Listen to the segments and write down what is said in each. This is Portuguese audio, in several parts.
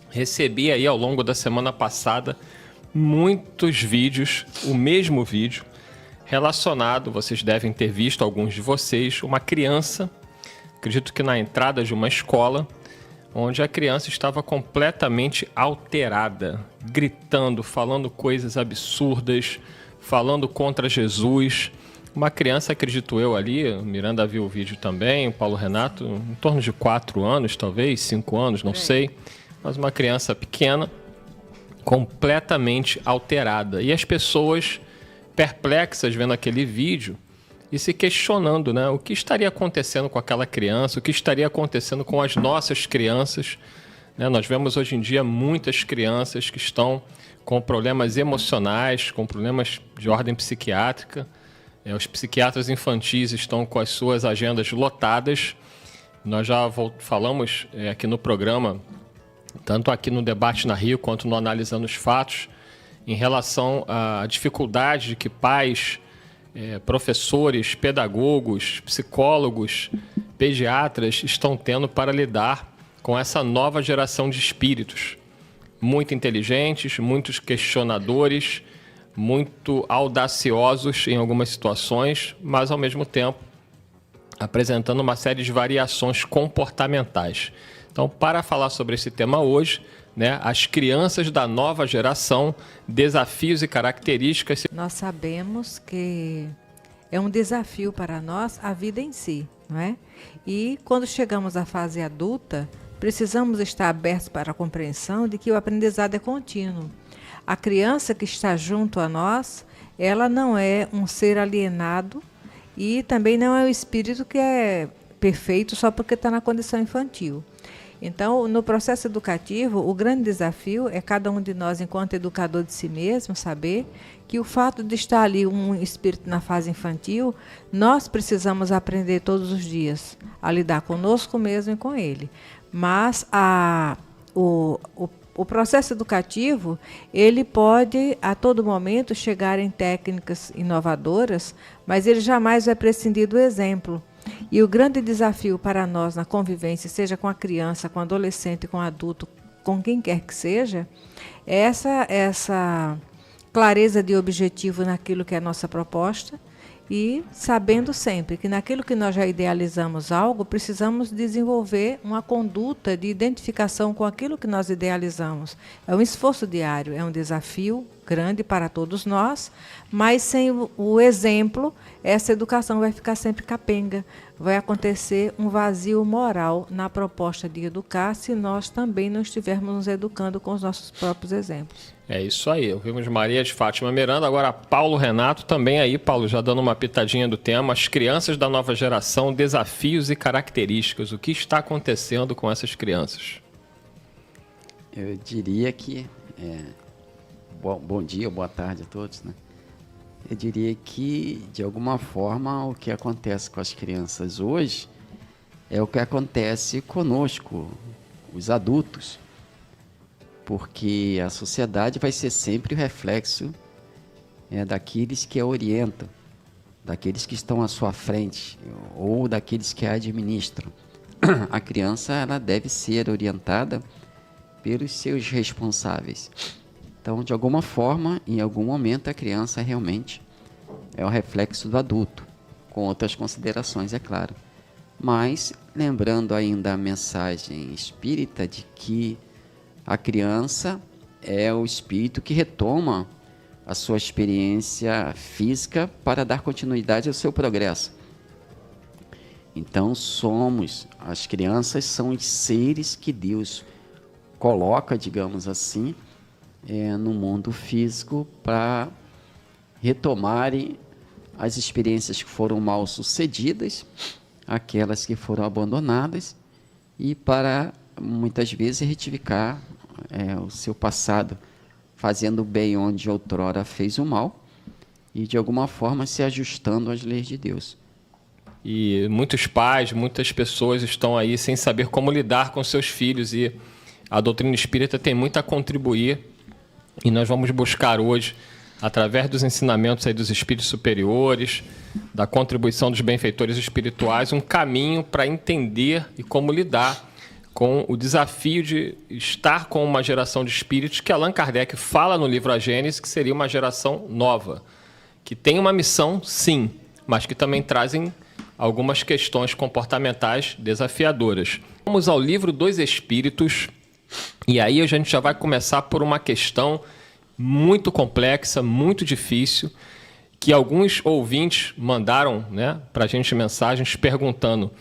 Recebi aí ao longo da semana passada muitos vídeos, o mesmo vídeo, relacionado, vocês devem ter visto, alguns de vocês, uma criança, acredito que na entrada de uma escola, onde a criança estava completamente alterada, gritando, falando coisas absurdas, falando contra Jesus. Uma criança, acredito eu ali, o Miranda viu o vídeo também, o Paulo Renato, em torno de 4 anos, talvez, 5 anos, não sei, mas uma criança pequena, completamente alterada. E as pessoas perplexas vendo aquele vídeo e se questionando, né? O que estaria acontecendo com aquela criança, o que estaria acontecendo com as nossas crianças, né? Nós vemos hoje em dia muitas crianças que estão com problemas emocionais, com problemas de ordem psiquiátrica. Os psiquiatras infantis estão com as suas agendas lotadas. Nós já falamos aqui no programa, tanto aqui no Debate na Rio, quanto no Analisando os Fatos, em relação à dificuldade que pais, professores, pedagogos, psicólogos, pediatras estão tendo para lidar com essa nova geração de espíritos. Muito inteligentes, muitos questionadores, muito audaciosos em algumas situações, mas ao mesmo tempo apresentando uma série de variações comportamentais. Então, para falar sobre esse tema hoje, né, as crianças da nova geração, desafios e características. Nós sabemos que é um desafio para nós a vida em si, não é? E quando chegamos à fase adulta, precisamos estar abertos para a compreensão de que o aprendizado é contínuo. A criança que está junto a nós, ela não é um ser alienado e também não é um espírito que é perfeito só porque está na condição infantil. Então, no processo educativo, o grande desafio é cada um de nós, enquanto educador de si mesmo, saber que o fato de estar ali um espírito na fase infantil, nós precisamos aprender todos os dias a lidar conosco mesmo e com ele. Mas o processo educativo, ele pode a todo momento chegar em técnicas inovadoras, mas ele jamais vai prescindir do exemplo. E o grande desafio para nós na convivência, seja com a criança, com o adolescente, com o adulto, com quem quer que seja, é essa clareza de objetivo naquilo que é a nossa proposta e sabendo sempre que naquilo que nós já idealizamos algo, precisamos desenvolver uma conduta de identificação com aquilo que nós idealizamos. É um esforço diário, é um desafio grande para todos nós, mas sem o exemplo, essa educação vai ficar sempre capenga. Vai acontecer um vazio moral na proposta de educar se nós também não estivermos nos educando com os nossos próprios exemplos. É isso aí. Ouvimos Maria de Fátima Miranda, agora Paulo Renato também aí, Paulo, já dando uma pitadinha do tema, as crianças da nova geração, desafios e características. O que está acontecendo com essas crianças? Eu diria que... Bom dia, boa tarde a todos, né? Eu diria que, de alguma forma, o que acontece com as crianças hoje é o que acontece conosco, os adultos, porque a sociedade vai ser sempre o reflexo daqueles que a orientam, daqueles que estão à sua frente ou daqueles que a administram. A criança, ela deve ser orientada pelos seus responsáveis. Então, de alguma forma, em algum momento, a criança realmente é o reflexo do adulto, com outras considerações, é claro. Mas, lembrando ainda a mensagem espírita de que a criança é o espírito que retoma a sua experiência física para dar continuidade ao seu progresso. Então, as crianças são os seres que Deus coloca, digamos assim, no mundo físico para retomarem as experiências que foram mal sucedidas, aquelas que foram abandonadas e para muitas vezes retificar o seu passado, fazendo o bem onde outrora fez o mal e de alguma forma se ajustando às leis de Deus. E muitos pais, muitas pessoas estão aí sem saber como lidar com seus filhos e a doutrina espírita tem muito a contribuir. E nós vamos buscar hoje, através dos ensinamentos aí dos espíritos superiores, da contribuição dos benfeitores espirituais, um caminho para entender e como lidar com o desafio de estar com uma geração de espíritos que Allan Kardec fala no livro A Gênese, que seria uma geração nova, que tem uma missão, sim, mas que também trazem algumas questões comportamentais desafiadoras. Vamos ao livro dos Espíritos, e aí a gente já vai começar por uma questão muito complexa, muito difícil, que alguns ouvintes mandaram, né, para a gente mensagens perguntando: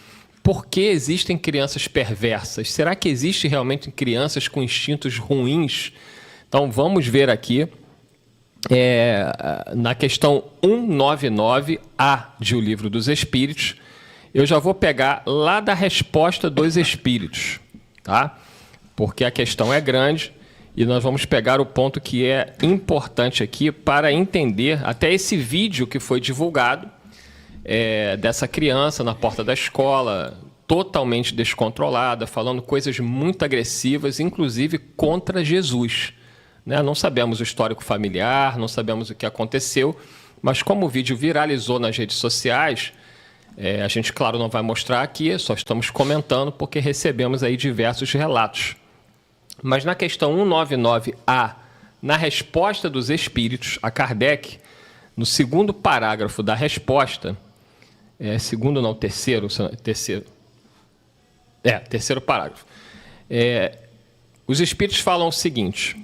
por que existem crianças perversas? Será que existem realmente crianças com instintos ruins? Então vamos ver aqui, na questão 199A de O Livro dos Espíritos. Eu já vou pegar lá da resposta dos Espíritos, tá? Porque a questão é grande e nós vamos pegar o ponto que é importante aqui para entender até esse vídeo que foi divulgado dessa criança na porta da escola, totalmente descontrolada, falando coisas muito agressivas, inclusive contra Jesus, né? Não sabemos o histórico familiar, não sabemos o que aconteceu, mas como o vídeo viralizou nas redes sociais, a gente, claro, não vai mostrar aqui, só estamos comentando porque recebemos aí diversos relatos. Mas na questão 199A, na resposta dos Espíritos a Kardec, no segundo parágrafo da resposta, terceiro parágrafo, os Espíritos falam o seguinte: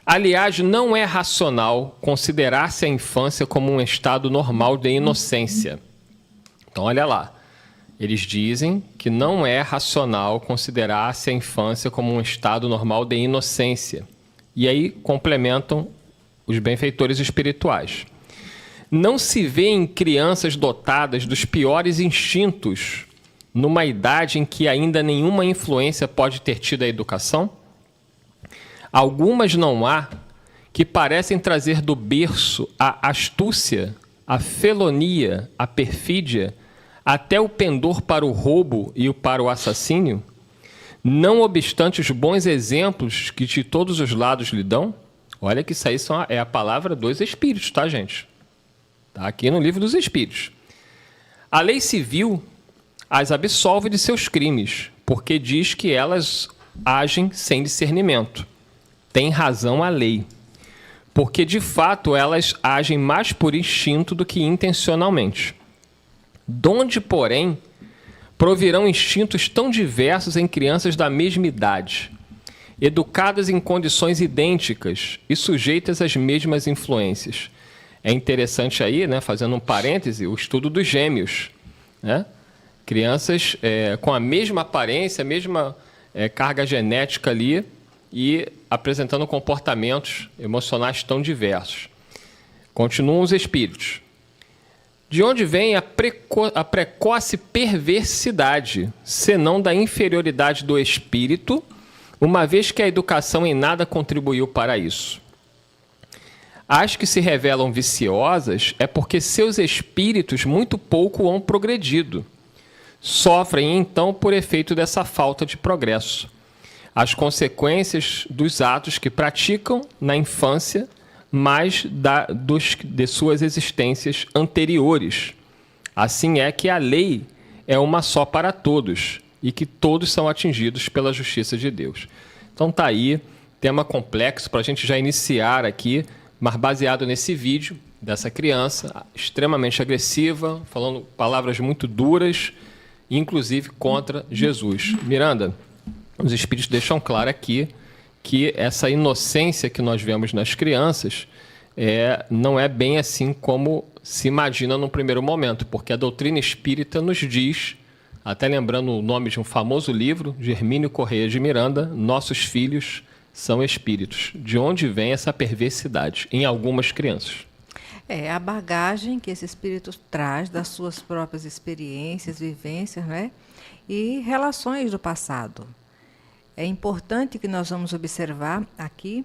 aliás, não é racional considerar-se a infância como um estado normal de inocência. Então, olha lá. Eles dizem que não é racional considerar-se a infância como um estado normal de inocência. E aí complementam os benfeitores espirituais. Não se vê em crianças dotadas dos piores instintos numa idade em que ainda nenhuma influência pode ter tido a educação? Algumas não há que parecem trazer do berço a astúcia, a felonia, a perfídia, até o pendor para o roubo e para o assassínio, não obstante os bons exemplos que de todos os lados lhe dão? Olha que isso aí é a palavra dos Espíritos, tá, gente? Está aqui no Livro dos Espíritos. A lei civil as absolve de seus crimes, porque diz que elas agem sem discernimento. Tem razão a lei, porque de fato elas agem mais por instinto do que intencionalmente. Donde, porém, provirão instintos tão diversos em crianças da mesma idade, educadas em condições idênticas e sujeitas às mesmas influências? É interessante aí, né, fazendo um parêntese, o estudo dos gêmeos, né? Crianças com a mesma aparência, a mesma carga genética ali e apresentando comportamentos emocionais tão diversos. Continuam os Espíritos. De onde vem a precoce perversidade, senão da inferioridade do espírito, uma vez que a educação em nada contribuiu para isso? As que se revelam viciosas é porque seus espíritos muito pouco hão progredido. Sofrem, então, por efeito dessa falta de progresso, as consequências dos atos que praticam na infância, mas de suas existências anteriores. Assim é que a lei é uma só para todos e que todos são atingidos pela justiça de Deus. Então tá aí, tema complexo para a gente já iniciar aqui, mas baseado nesse vídeo dessa criança extremamente agressiva, falando palavras muito duras, inclusive contra Jesus. Miranda, os Espíritos deixam claro aqui que essa inocência que nós vemos nas crianças não é bem assim como se imagina num primeiro momento, porque a doutrina espírita nos diz, até lembrando o nome de um famoso livro, de Hermínio Corrêa de Miranda, Nossos Filhos são Espíritos. De onde vem essa perversidade em algumas crianças? A bagagem que esse espírito traz das suas próprias experiências, vivências, né? E relações do passado. É importante que nós vamos observar aqui,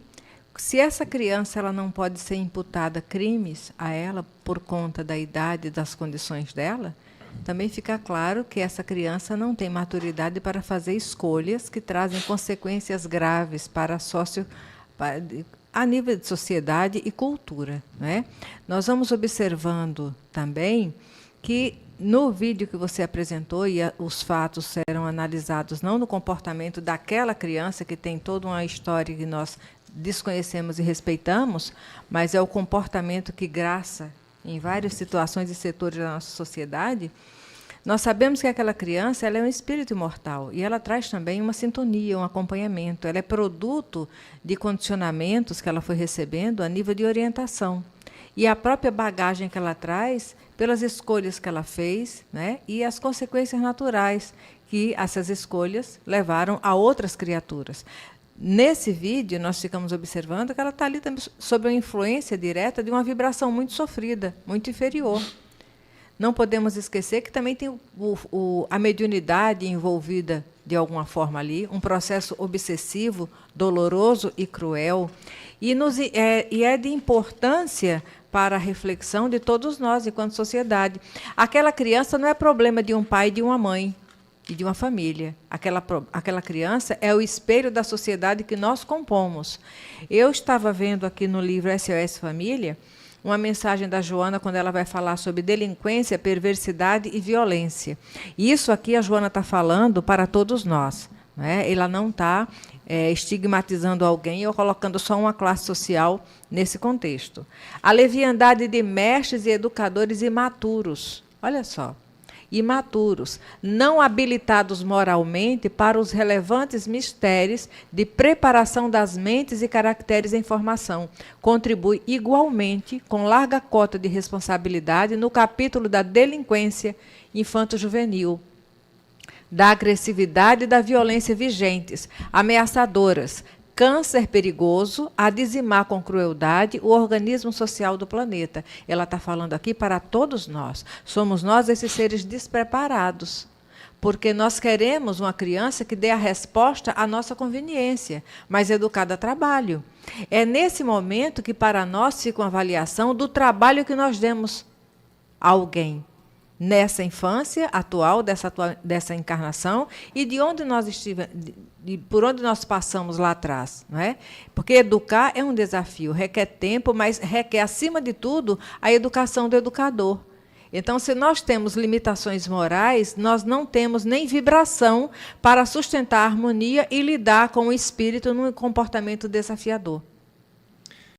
se essa criança ela não pode ser imputada crimes a ela por conta da idade e das condições dela, também fica claro que essa criança não tem maturidade para fazer escolhas que trazem consequências graves para a nível de sociedade e cultura, né? Nós vamos observando também que no vídeo que você apresentou, e os fatos serão são analisados não no comportamento daquela criança que tem toda uma história que nós desconhecemos e respeitamos, mas é o comportamento que graça em várias situações e setores da nossa sociedade. Nós sabemos que aquela criança ela é um espírito imortal e ela traz também uma sintonia, um acompanhamento. Ela é produto de condicionamentos que ela foi recebendo a nível de orientação. E a própria bagagem que ela traz pelas escolhas que ela fez, né, e as consequências naturais que essas escolhas levaram a outras criaturas. Nesse vídeo, nós ficamos observando que ela está ali também sob a influência direta de uma vibração muito sofrida, muito inferior. Não podemos esquecer que também tem a mediunidade envolvida de alguma forma ali, um processo obsessivo, doloroso e cruel. E é de importância para a reflexão de todos nós, enquanto sociedade. Aquela criança não é problema de um pai e de uma mãe e de uma família. Aquela criança é o espelho da sociedade que nós compomos. Eu estava vendo aqui no livro SOS Família uma mensagem da Joana quando ela vai falar sobre delinquência, perversidade e violência. Isso aqui a Joana está falando para todos nós, né? Ela não está estigmatizando alguém ou colocando só uma classe social nesse contexto. A leviandade de mestres e educadores imaturos. Olha só. Imaturos, não habilitados moralmente para os relevantes mistérios de preparação das mentes e caracteres em formação. Contribui igualmente, com larga cota de responsabilidade, no capítulo da delinquência infanto-juvenil, da agressividade e da violência vigentes, ameaçadoras, câncer perigoso a dizimar com crueldade o organismo social do planeta. Ela está falando aqui para todos nós. Somos nós esses seres despreparados, porque nós queremos uma criança que dê a resposta à nossa conveniência, mas educada a trabalho. É nesse momento que para nós fica uma avaliação do trabalho que nós demos a alguém, nessa infância atual, dessa encarnação, e de onde nós estivemos, por onde nós passamos lá atrás. Não é? Porque educar é um desafio, requer tempo, mas requer, acima de tudo, a educação do educador. Então, se nós temos limitações morais, nós não temos nem vibração para sustentar a harmonia e lidar com o espírito num comportamento desafiador.